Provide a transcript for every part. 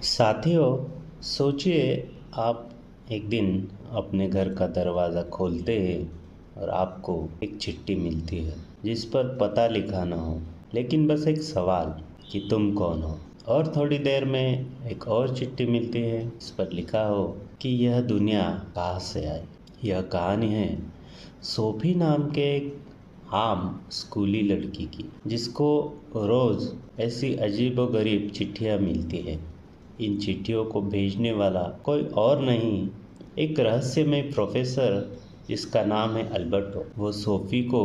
साथियों, सोचिए आप एक दिन अपने घर का दरवाज़ा खोलते हैं और आपको एक चिट्ठी मिलती है जिस पर पता लिखा ना हो, लेकिन बस एक सवाल कि तुम कौन हो। और थोड़ी देर में एक और चिट्ठी मिलती है, इस पर लिखा हो कि यह दुनिया कहाँ से आई। यह कहानी है सोफी नाम के एक आम स्कूली लड़की की, जिसको रोज़ ऐसी अजीबोगरीब चिट्ठियाँ मिलती है। इन चिट्ठियों को भेजने वाला कोई और नहीं, एक रहस्यमय प्रोफेसर जिसका नाम है अल्बर्टो। वो सोफी को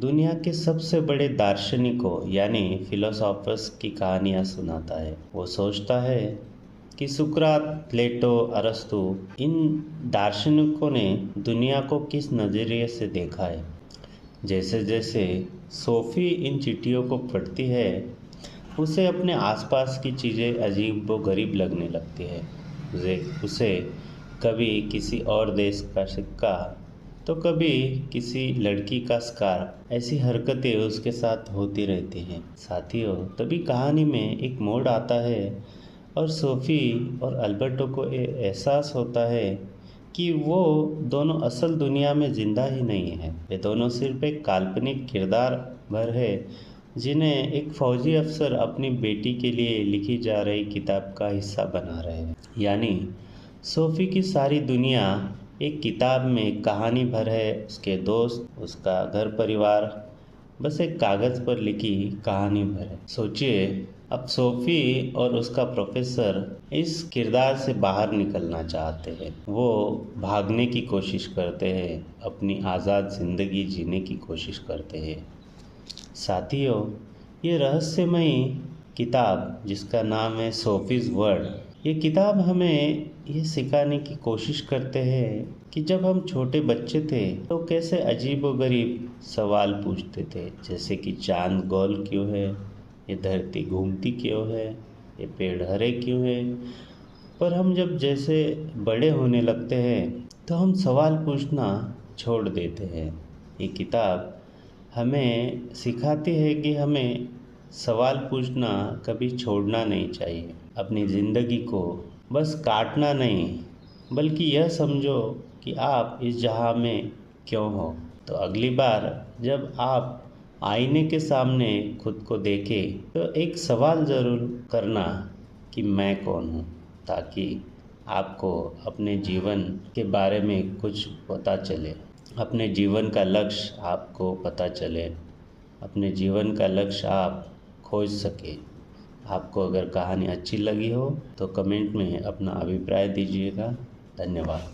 दुनिया के सबसे बड़े दार्शनिकों यानी फिलोसॉफर्स की कहानियाँ सुनाता है। वो सोचता है कि सुकरात, प्लेटो, अरस्तु, इन दार्शनिकों ने दुनिया को किस नज़रिए से देखा है। जैसे जैसे सोफ़ी इन चिट्ठियों को पढ़ती है, उसे अपने आसपास की चीज़ें अजीब व गरीब लगने लगती है। उसे कभी किसी और देश का सिक्का तो कभी किसी लड़की का स्कार्फ, ऐसी हरकतें उसके साथ होती रहती हैं। साथियों, तभी कहानी में एक मोड़ आता है और सोफ़ी और अल्बर्टो को ये एहसास होता है कि वो दोनों असल दुनिया में ज़िंदा ही नहीं है। वे दोनों सिर्फ एक काल्पनिक किरदार भर है जिन्हें एक फौजी अफसर अपनी बेटी के लिए लिखी जा रही किताब का हिस्सा बना रहे हैं। यानी सोफ़ी की सारी दुनिया एक किताब में कहानी भर है, उसके दोस्त, उसका घर परिवार बस एक कागज़ पर लिखी कहानी भर है। सोचिए, अब सोफ़ी और उसका प्रोफेसर इस किरदार से बाहर निकलना चाहते हैं। वो भागने की कोशिश करते हैं, अपनी आज़ाद ज़िंदगी जीने की कोशिश करते हैं। साथियों, ये रहस्यमयी किताब जिसका नाम है सोफीज़ वर्ल्ड, ये किताब हमें ये सिखाने की कोशिश करते हैं कि जब हम छोटे बच्चे थे तो कैसे अजीबोगरीब सवाल पूछते थे, जैसे कि चांद गोल क्यों है, ये धरती घूमती क्यों है, ये पेड़ हरे क्यों है। पर हम जब जैसे बड़े होने लगते हैं तो हम सवाल पूछना छोड़ देते हैं। ये किताब हमें सिखाती है कि हमें सवाल पूछना कभी छोड़ना नहीं चाहिए। अपनी ज़िंदगी को बस काटना नहीं, बल्कि यह समझो कि आप इस जहां में क्यों हो। तो अगली बार जब आप आईने के सामने खुद को देखें तो एक सवाल ज़रूर करना कि मैं कौन हूँ, ताकि आपको अपने जीवन के बारे में कुछ पता चले, अपने जीवन का लक्ष्य आपको पता चले, अपने जीवन का लक्ष्य आप खोज सके। आपको अगर कहानी अच्छी लगी हो तो कमेंट में अपना अभिप्राय दीजिएगा। धन्यवाद।